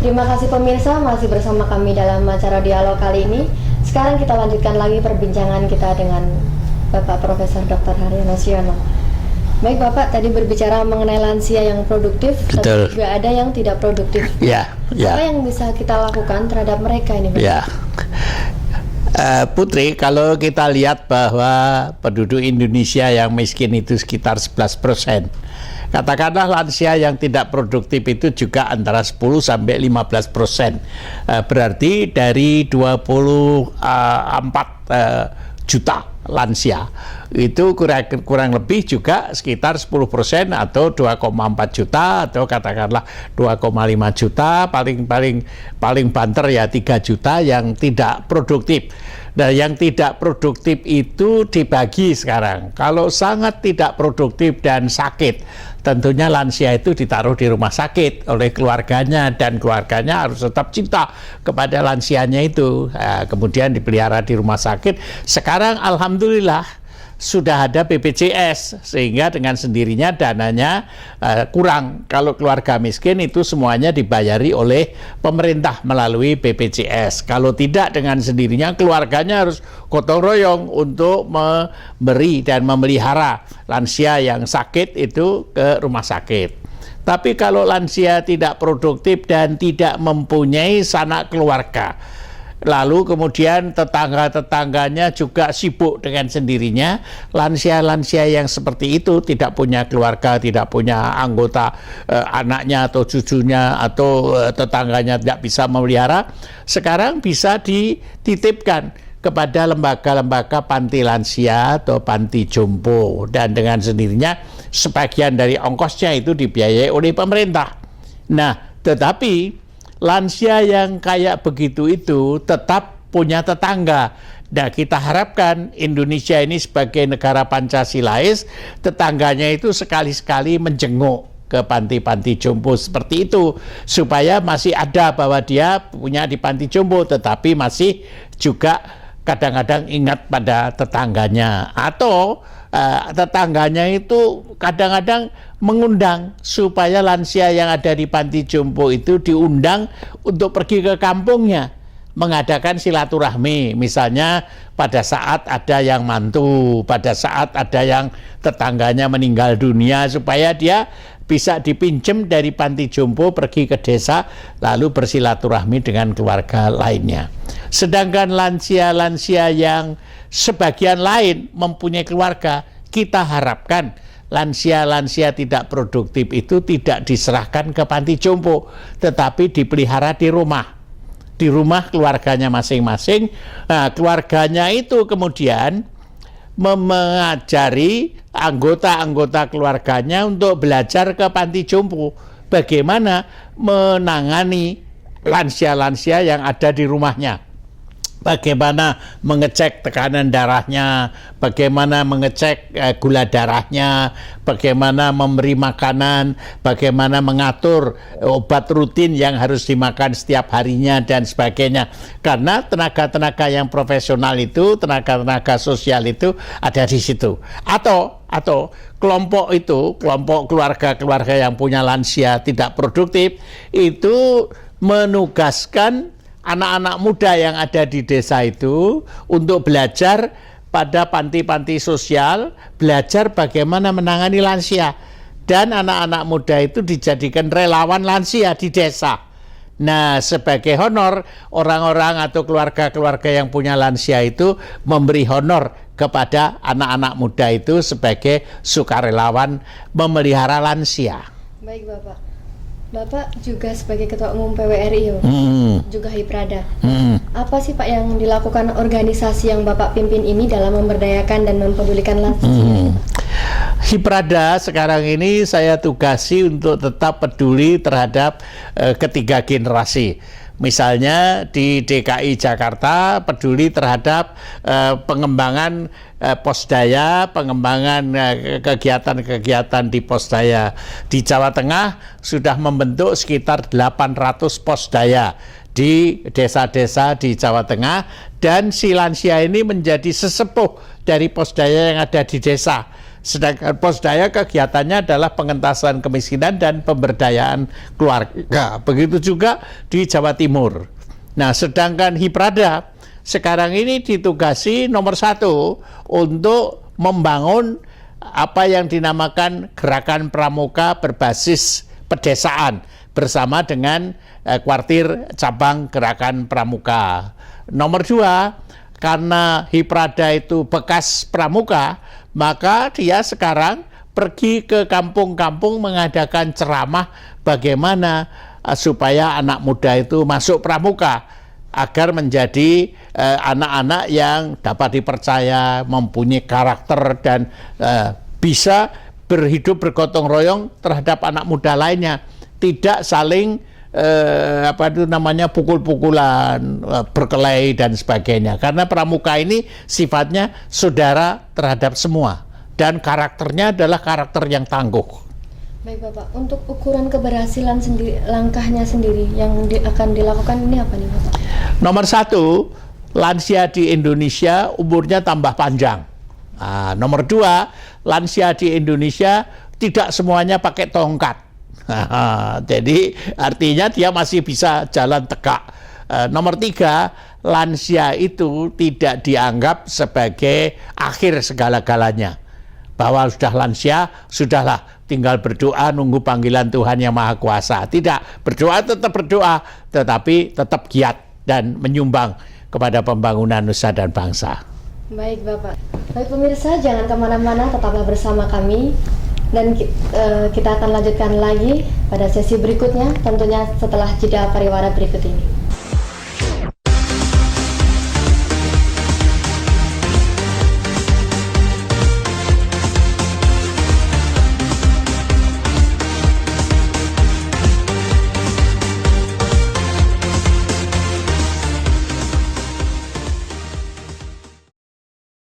Terima kasih pemirsa, masih bersama kami dalam acara dialog kali ini. Sekarang kita lanjutkan lagi perbincangan kita dengan Bapak Profesor Dr. Haryono Siono. Baik Bapak, tadi berbicara mengenai lansia yang produktif, Betul. tapi juga ada yang tidak produktif. Ya. Apa yang bisa kita lakukan terhadap mereka ini Bapak? Ya. Putri, kalau kita lihat bahwa penduduk Indonesia yang miskin itu sekitar 11%. Katakanlah lansia yang tidak produktif itu juga antara 10 sampai 15%. Berarti dari 24 juta lansia itu kurang lebih juga sekitar 10% atau 2,4 juta atau katakanlah 2,5 juta, paling banter ya 3 juta yang tidak produktif. Nah, yang tidak produktif itu dibagi sekarang. Kalau sangat tidak produktif dan sakit, tentunya lansia itu ditaruh di rumah sakit oleh keluarganya, dan keluarganya harus tetap cinta kepada lansianya itu. Kemudian dipelihara di rumah sakit. Sekarang alhamdulillah sudah ada BPJS, sehingga dengan sendirinya dananya kurang. Kalau keluarga miskin itu semuanya dibayari oleh pemerintah melalui BPJS. Kalau tidak, dengan sendirinya keluarganya harus gotong royong untuk memberi dan memelihara lansia yang sakit itu ke rumah sakit. Tapi kalau lansia tidak produktif dan tidak mempunyai sanak keluarga, lalu kemudian tetangga-tetangganya juga sibuk dengan sendirinya, lansia-lansia yang seperti itu tidak punya keluarga, tidak punya anggota anaknya atau cucunya atau tetangganya tidak bisa memelihara, sekarang bisa dititipkan kepada lembaga-lembaga panti lansia atau panti jompo, dan dengan sendirinya sebagian dari ongkosnya itu dibiayai oleh pemerintah. Nah, tetapi lansia yang kayak begitu itu tetap punya tetangga. Nah, kita harapkan Indonesia ini sebagai negara Pancasilais, tetangganya itu sekali-sekali menjenguk ke panti-panti jompo seperti itu, supaya masih ada bahwa dia punya di panti jompo, tetapi masih juga kadang-kadang ingat pada tetangganya, atau tetangganya itu kadang-kadang mengundang supaya lansia yang ada di panti jompo itu diundang untuk pergi ke kampungnya, mengadakan silaturahmi, misalnya pada saat ada yang mantu, pada saat ada yang tetangganya meninggal dunia, supaya dia bisa dipinjem dari panti jompo pergi ke desa lalu bersilaturahmi dengan keluarga lainnya. Sedangkan lansia-lansia yang sebagian lain mempunyai keluarga, kita harapkan lansia-lansia tidak produktif itu tidak diserahkan ke panti jompo, tetapi dipelihara di rumah. Di rumah keluarganya masing-masing. Nah, keluarganya itu kemudian mengajari anggota-anggota keluarganya untuk belajar ke panti jompo bagaimana menangani lansia-lansia yang ada di rumahnya, bagaimana mengecek tekanan darahnya, bagaimana mengecek gula darahnya, bagaimana memberi makanan, bagaimana mengatur obat rutin yang harus dimakan setiap harinya dan sebagainya. Karena tenaga-tenaga yang profesional itu, tenaga-tenaga sosial itu ada di situ. Atau kelompok itu, kelompok keluarga-keluarga yang punya lansia tidak produktif itu menugaskan anak-anak muda yang ada di desa itu untuk belajar pada panti-panti sosial, belajar bagaimana menangani lansia. Dan anak-anak muda itu dijadikan relawan lansia di desa. Nah, sebagai honor, orang-orang atau keluarga-keluarga yang punya lansia itu memberi honor kepada anak-anak muda itu sebagai sukarelawan memelihara lansia. Baik Bapak. Bapak juga sebagai Ketua Umum PWRI, juga Hiprada. Apa sih Pak yang dilakukan organisasi yang Bapak pimpin ini dalam memberdayakan dan mempedulikan lansia? Hiprada sekarang ini saya tugasi untuk tetap peduli terhadap ketiga generasi. Misalnya di DKI Jakarta peduli terhadap pengembangan posdaya, pengembangan kegiatan-kegiatan di posdaya. Di Jawa Tengah sudah membentuk sekitar 800 posdaya di desa-desa di Jawa Tengah, dan si lansia ini menjadi sesepuh dari posdaya yang ada di desa. Sedangkan Posdaya kegiatannya adalah pengentasan kemiskinan dan pemberdayaan keluarga. Begitu juga di Jawa Timur. Nah, sedangkan Hiprada sekarang ini ditugasi nomor 1 untuk membangun apa yang dinamakan gerakan pramuka berbasis pedesaan bersama dengan kuartir cabang gerakan pramuka. Nomor 2, karena Hiprada itu bekas pramuka, maka dia sekarang pergi ke kampung-kampung mengadakan ceramah bagaimana supaya anak muda itu masuk pramuka agar menjadi anak-anak yang dapat dipercaya, mempunyai karakter dan bisa berhidup bergotong royong terhadap anak muda lainnya, tidak saling pukul-pukulan, berkelahi dan sebagainya. Karena pramuka ini sifatnya saudara terhadap semua dan karakternya adalah karakter yang tangguh. Baik Bapak, untuk ukuran keberhasilan sendiri, langkahnya sendiri yang akan dilakukan ini apa nih Bapak? Nomor 1, lansia di Indonesia umurnya tambah panjang. Nah, nomor 2, lansia di Indonesia tidak semuanya pakai tongkat. Jadi artinya dia masih bisa jalan tegak. Nomor 3, lansia itu tidak dianggap sebagai akhir segala-galanya. Bahwa sudah lansia, sudahlah tinggal berdoa nunggu panggilan Tuhan Yang Maha Kuasa. Tidak, berdoa, tetapi tetap giat dan menyumbang kepada pembangunan nusa dan bangsa. Baik Bapak. Baik pemirsa, jangan kemana-mana, tetaplah bersama kami. Dan kita akan lanjutkan lagi pada sesi berikutnya, tentunya setelah jeda pariwara berikut ini.